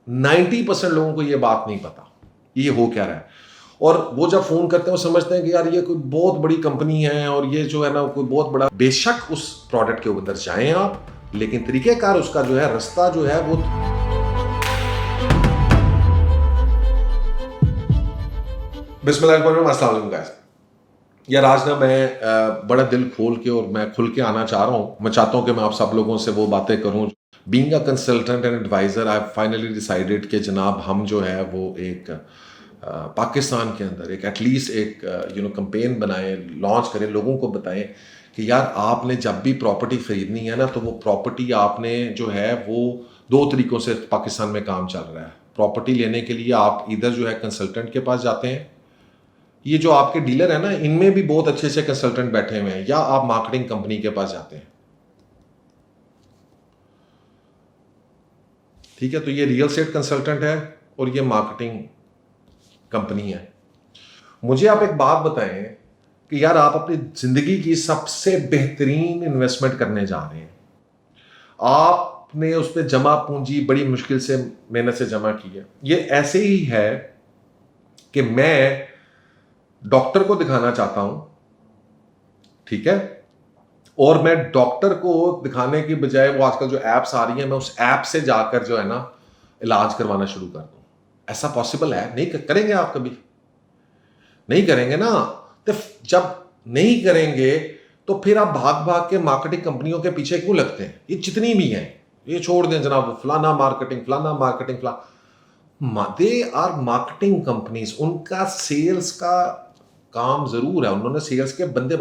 90% लोगों को ये बात नहीं पता ये हो क्या रहा है। और वो जब फोन करते हैं वो समझते हैं कि यार ये कोई बहुत बड़ी कंपनी है और ये जो है ना कोई बहुत बड़ा, बेशक उस प्रोडक्ट के अंदर जाएं आप, लेकिन तरीकेकार उसका जो है रास्ता जो है वो। बिस्मिल्लाहिर्रहमानिर्रहीम, अस्सलाम वालेकुम गाइस। यार आज ना मैं बड़ा दिल खोल के और मैं खुल के आना चाह रहा हूँ। मैं चाहता हूँ कि मैं आप सब लोगों से वो बातें करूँ। Being a consultant and adviser, I finally decided कि जनाब हम जो है वो एक पाकिस्तान के अंदर एक एटलीस्ट एक कैंपेन बनाएं, लॉन्च करें, लोगों को बताएं कि यार आपने जब भी प्रॉपर्टी ख़रीदनी है ना तो वो प्रॉपर्टी आपने जो है वो दो तरीक़ों से पाकिस्तान में काम चल रहा है। प्रॉपर्टी लेने के लिए आप इधर जो है कंसल्टेंट के पास जाते हैं, ये जो आपके डीलर है ना इनमें भी बहुत अच्छे से कंसल्टेंट बैठे हुए हैं, या आप मार्केटिंग कंपनी के पास जाते हैं। ठीक है, तो ये रियल एस्टेट कंसल्टेंट है और ये मार्केटिंग कंपनी है। मुझे आप एक बात बताएं कि यार आप अपनी जिंदगी की सबसे बेहतरीन इन्वेस्टमेंट करने जा रहे हैं, आपने उस पर जमा पूंजी बड़ी मुश्किल से मेहनत से जमा की है। ये ऐसे ही है कि मैं डॉक्टर को दिखाना चाहता हूं, ठीक है, और मैं डॉक्टर को दिखाने की बजाय वो आजकल जो एप्स आ रही हैं मैं उस ऐप से जाकर जो है ना इलाज करवाना शुरू कर दूं। ऐसा पॉसिबल है? नहीं करेंगे आप, कभी नहीं करेंगे ना। तो जब नहीं करेंगे तो फिर आप भाग भाग के मार्केटिंग कंपनियों के पीछे क्यों लगते हैं? ये जितनी भी हैं ये छोड़ दें जनाब, फलाना marketing they are marketing companies. उनका सेल्स का काम जरूर है, उन्होंने सेल्स के बंदे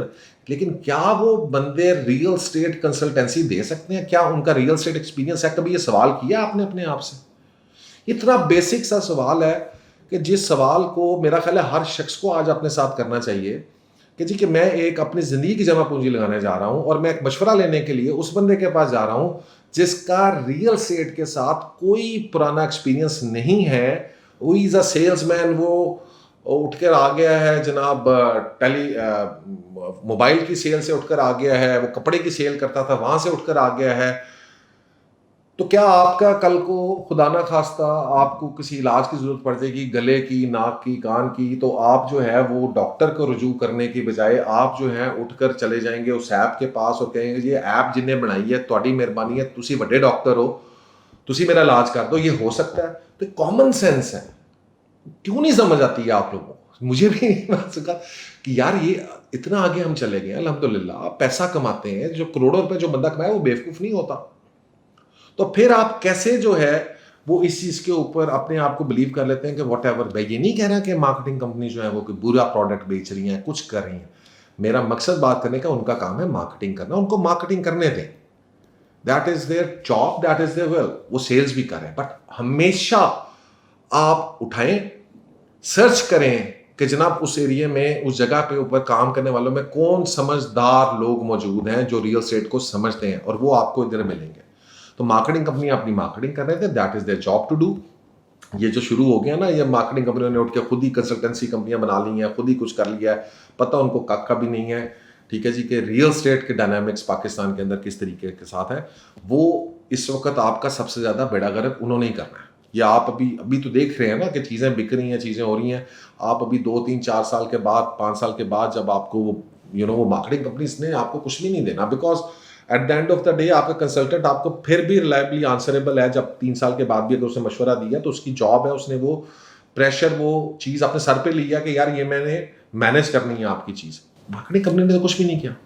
लेकिन क्या वो बंदे रियल स्टेट कंसल्टेंसी दे सकते हैं? क्या उनका रियल स्टेट एक्सपीरियंस है? कभी ये सवाल किया आपने अपने आप से? इतना बेसिक सा सवाल है कि जिस सवाल को मेरा ख्याल है हर शख्स को आज अपने साथ करना चाहिए कि जी कि मैं एक अपनी ज़िंदगी की जमा पूंजी लगाने जा रहा हूं और मैं एक मशवरा लेने के लिए उस बंदे के पास जा रहा हूं जिसका रियल एस्टेट के साथ कोई पुराना एक्सपीरियंस नहीं है। वो इज़ अ सेल्समैन, वो उठकर आ गया है जनाब, मोबाइल की सेल से उठकर आ गया है, वो कपड़े की सेल करता था वहां से उठकर आ गया है। तो क्या आपका कल को खुदा ना खास्ता आपको किसी इलाज की जरूरत पड़ जाएगी, गले की, नाक की, कान की, तो आप जो है वो डॉक्टर को रुजू करने की बजाय आप जो है उठकर चले जाएंगे उस ऐप के पास और कहेंगे ये ऐप जिन्हें बनाई है तुम्हारी मेहरबानी है, तुसी बड़े डॉक्टर हो, तुसी मेरा इलाज कर दो। ये हो सकता है? तो कॉमन सेंस है, क्यों नहीं समझ आती है आप लोगों को? मुझे भी नहीं कि यार ये इतना आगे हम चले गए, अल्हम्दुलिल्लाह पैसा कमाते हैं। जो करोड़ों रुपए जो बंदा कमाए वो बेवकूफ नहीं होता। तो फिर आप कैसे जो है वो इस चीज के ऊपर अपने आप को बिलीव कर लेते हैं कि वॉट एवर। मैं ये नहीं कह रहा कि मार्केटिंग कंपनी जो है वो कोई बुरा प्रोडक्ट बेच रही है, कुछ कर रही है। मेरा मकसद बात करने का, उनका काम है मार्केटिंग करना, उनको मार्केटिंग करने दें, that is their job, that is their well. वो सेल्स भी करें, बट हमेशा आप उठाएं, सर्च करें कि जनाब उस एरिया में, उस जगह पे ऊपर काम करने वालों में कौन समझदार लोग मौजूद हैं जो रियल एस्टेट को समझते हैं, और वो आपको इधर मिलेंगे। तो मार्केटिंग कंपनी अपनी मार्केटिंग कर रहे थे, that is their job to do. ये जो शुरू हो गया ना, ये मार्केटिंग कंपनियों ने उठ के खुद ही कंसल्टेंसी कंपनियां बना ली हैं, खुद ही कुछ कर लिया है, पता उनको का भी नहीं है, ठीक है जी, कि रियल एस्टेट के डायनामिक्स पाकिस्तान के अंदर किस तरीके के साथ है। वो इस वक्त आपका सबसे ज्यादा बेड़ा गर्क उन्होंने ही करना है। या आप अभी तो देख रहे हैं ना कि चीजें बिक रही हैं, चीजें हो रही हैं। आप अभी 2-3-4 साल के बाद, 5 साल के बाद जब आपको वो मार्केटिंग कंपनीज ने आपको कुछ भी नहीं देना, because at the end of the day आपका कंसल्टेंट आपको फिर भी रिलायबली आंसरेबल है। जब 3 साल के बाद भी अगर उसने मशवरा दिया तो उसकी जॉब है, उसने वो प्रेशर, वो चीज़ अपने सर पे लिया कि यार ये मैंने मैनेज करनी है आपकी चीज़। मार्केटिंग कंपनी ने तो कुछ भी नहीं किया।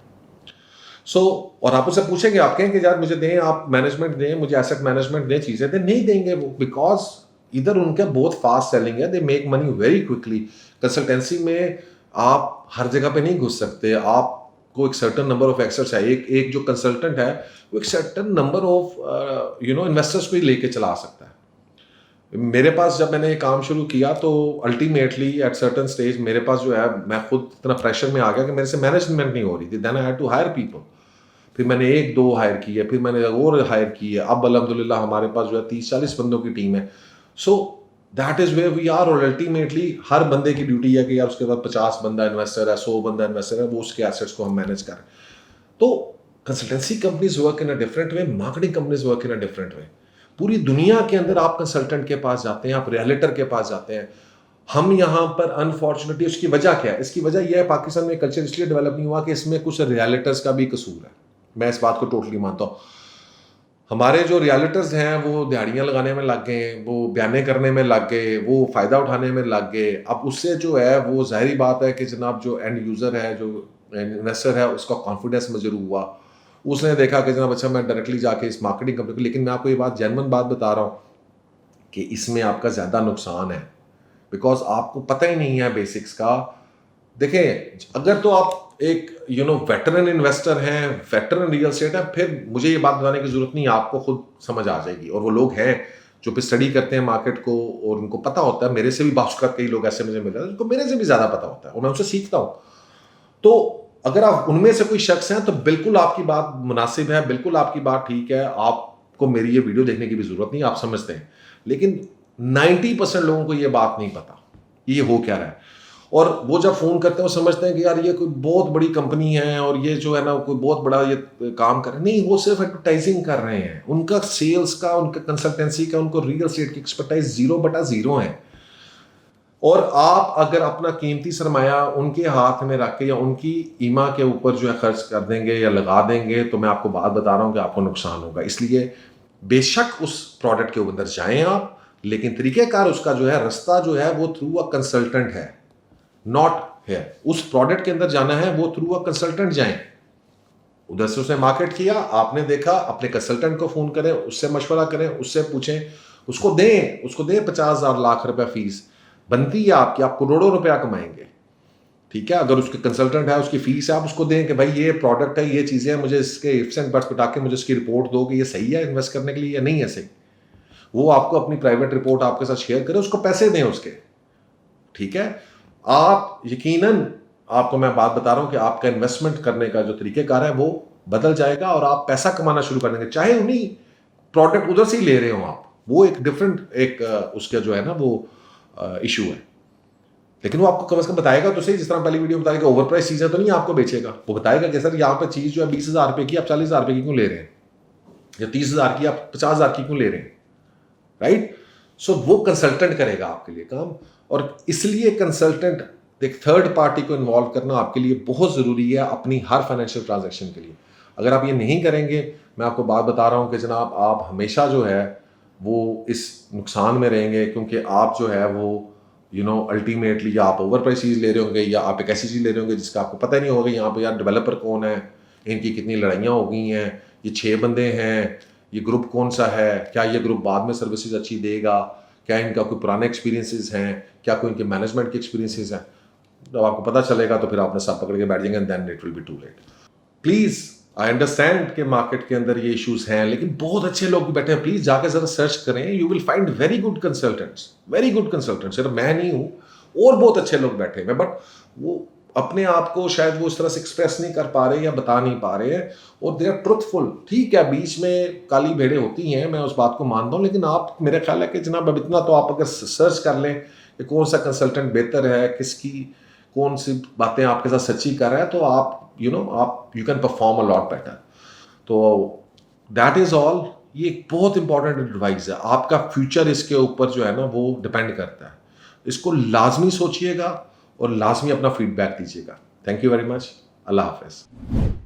और आप उससे पूछेंगे, आप कहेंगे कि यार मुझे दें, आप मैनेजमेंट दें, मुझे एसेट मैनेजमेंट दें, चीज़ें दें, नहीं देंगे वो, बिकॉज इधर उनका बहुत फास्ट सेलिंग है, they make money very quickly. Consultancy में आप हर जगह पे नहीं घुस सकते, आप को एक सर्टन नंबर ऑफ एक्सर्स है, एक जो कंसल्टेंट है वो एक सर्टन नंबर ऑफ इन्वेस्टर्स को ही लेके चला सकता है। मेरे पास जब मैंने ये काम शुरू किया तो अल्टीमेटली एट सर्टन स्टेज मेरे पास जो है, मैं खुद इतना प्रेशर में आ गया कि मेरे से मैनेजमेंट नहीं हो रही थी। Then I had to hire people. फिर मैंने 1-2 हायर किए, फिर मैंने और हायर किए। अब अल्हम्दुलिल्लाह हमारे पास जो है 30-40 बंदों की टीम है। So that is where we are. और अल्टीमेटली हर बंदे की ड्यूटी है कि यार उसके बाद 50 बंदा इन्वेस्टर है, 100 बंदा इन्वेस्टर है, वो उसके एसेट्स को हम मैनेज करें। तो consultancy companies work in a different way, marketing companies work in a different way. पूरी दुनिया के अंदर आप कंसल्टेंट के पास जाते हैं, आप रियलिटर के पास जाते हैं। हम यहाँ पर अनफॉर्चुनेटली, उसकी वजह क्या है? इसकी वजह यह है पाकिस्तान में कल्चर इसलिए डेवलप नहीं हुआ कि इसमें कुछ रियलिटर्स का भी कसूर है। मैं इस बात को टोटली मानता हूँ। हमारे जो रियलिटर्स हैं वो दिहाड़ियाँ लगाने में लग गए, वो बयाने करने में लग गए, वो फ़ायदा उठाने में लग गए। अब उससे जो है वो ज़ाहिरी बात है कि जनाब जो एंड यूज़र है, जो इन्वेस्टर है, उसका कॉन्फिडेंस मजरूह हुआ। उसने देखा कि जनाब अच्छा मैं डायरेक्टली जाके इस मार्केटिंग कंपनी को, लेकिन मैं आपको ये बात जेन्युइन बात बता रहा हूँ कि इसमें आपका ज़्यादा नुकसान है, बिकॉज आपको पता ही नहीं है बेसिक्स का। देखें, अगर तो आप एक वेटरन इन्वेस्टर हैं, वेटरन रियल एस्टेट है, फिर मुझे ये बात बताने की जरूरत नहीं, आपको खुद समझ आ जाएगी। और वो लोग हैं जो फिर स्टडी करते हैं मार्केट को और उनको पता होता है। मेरे से भी बात कई लोग ऐसे मुझे मिल रहे हैं उनको मेरे से भी ज़्यादा पता होता है और मैं उनसे सीखता हूँ। तो अगर आप उनमें से कोई शख्स हैं तो बिल्कुल आपकी बात मुनासिब है, बिल्कुल आपकी बात ठीक है, आपको मेरी ये वीडियो देखने की भी जरूरत नहीं, आप समझते हैं। लेकिन 90% लोगों को ये बात नहीं पता ये हो क्या रहा है। और वो जब फ़ोन करते हैं वो समझते हैं कि यार ये कोई बहुत बड़ी कंपनी है और ये जो है ना कोई बहुत बड़ा ये काम कर रहे हैं। नहीं, वो सिर्फ एडवर्टाइजिंग कर रहे हैं। उनका सेल्स का, उनका कंसल्टेंसी का, उनको रियल एस्टेट की एक्सपर्टाइज 0/0 है। और आप अगर अपना कीमती सरमाया उनके हाथ में रख के या उनकी ईमा के ऊपर जो है खर्च कर देंगे या लगा देंगे, तो मैं आपको बात बता रहा हूँ कि आपको नुकसान होगा। इसलिए बेशक उस प्रोडक्ट के अंदर जाएं आप, लेकिन तरीक़ेकार उसका जो है, रास्ता जो है वो थ्रू अ कंसल्टेंट है, नॉट है। उस प्रोडक्ट के अंदर जाना है वो थ्रू अ कंसल्टेंट जाएं। उधर से उसने मार्केट किया, आपने देखा, अपने कंसल्टेंट को फोन करें, उससे मशवरा करें, उससे पूछें, उसको दें 50,000 लाख रुपया फीस बनती है आपकी, आप करोड़ों रुपया कमाएंगे। ठीक है, अगर उसके कंसल्टेंट है, उसकी फीस है, आप उसको दें कि भाई ये प्रोडक्ट है, ये चीज़ें हैं, मुझे इसके इफ्स एंड बट्स बता के मुझे इसकी रिपोर्ट दो कि ये सही है इन्वेस्ट करने के लिए या नहीं है सही। वो आपको अपनी प्राइवेट रिपोर्ट आपके साथ शेयर करे, उसको पैसे दें उसके। ठीक है, आप यकीनन, आपको मैं बात बता रहा हूं कि आपका इन्वेस्टमेंट करने का जो तरीकेकार है वो बदल जाएगा और आप पैसा कमाना शुरू कर देंगे, चाहे उन्हीं प्रोडक्ट उधर से ही ले रहे हो आप। वो एक डिफरेंट एक उसका जो है ना वो इशू है। लेकिन वो आपको कम से कम बताएगा तो सही, जिस तरह पहली वीडियो बताएगा ओवर प्राइस चीज़ें तो नहीं आपको बेचेगा। वो बताएगा कि सर यहाँ पर चीज़ जो है 20,000 रुपये की आप 40,000 रुपये की क्यों ले रहे हैं, या 30,000 की आप 50,000 की क्यों ले रहे हैं। राइट, सो वो कंसल्टेंट करेगा आपके लिए काम। और इसलिए कंसल्टेंट, एक थर्ड पार्टी को इन्वॉल्व करना आपके लिए बहुत ज़रूरी है अपनी हर फाइनेंशियल ट्रांजैक्शन के लिए। अगर आप ये नहीं करेंगे, मैं आपको बात बता रहा हूँ कि जनाब आप हमेशा जो है वो इस नुकसान में रहेंगे, क्योंकि आप जो है वो अल्टीमेटली या आप ओवर प्राइस चीज़ ले रहे होंगे या आप एक ऐसी चीज़ ले रहे होंगे जिसका आपको पता ही नहीं होगा यहाँ पे यार डेवलपर कौन है, इनकी कितनी लड़ाइयाँ हो गई हैं, ये 6 बंदे हैं, ये ग्रुप कौन सा है, क्या ये ग्रुप बाद में सर्विसेज अच्छी देगा, क्या इनका कोई पुराने एक्सपीरियंसेस हैं, क्या कोई इनके मैनेजमेंट के एक्सपीरियंसेस हैं। जब आपको पता चलेगा तो फिर आपने सब पकड़ के बैठ जाएंगे, and then it will be too late. Please, I understand कि मार्केट के अंदर ये इश्यूज हैं, लेकिन बहुत अच्छे लोग भी बैठे हैं। प्लीज़ जाके ज़रा सर्च करें, you will find very good consultants, very good consultants. सिर्फ मैं नहीं हूँ, और बहुत अच्छे लोग बैठे हैं, बट वो अपने आप को शायद वो इस तरह से एक्सप्रेस नहीं कर पा रहे या बता नहीं पा रहे हैं, और दे आर ट्रुथफुल। ठीक है, बीच में काली भेड़ें होती हैं, मैं उस बात को मानता हूँ, लेकिन आप, मेरा ख्याल है कि जनाब अब इतना तो आप अगर सर्च कर लें कि कौन सा कंसल्टेंट बेहतर है, किसकी कौन सी बातें आपके साथ सच्ची कर रहा है, तो आप you can perform a lot better. तो दैट इज़ ऑल। ये एक बहुत इंपॉर्टेंट एडवाइस है, आपका फ्यूचर इसके ऊपर जो है ना वो डिपेंड करता है। इसको लाजमी सोचिएगा और लाजमी अपना फीडबैक दीजिएगा। Thank you very much. अल्लाह हाफिज़।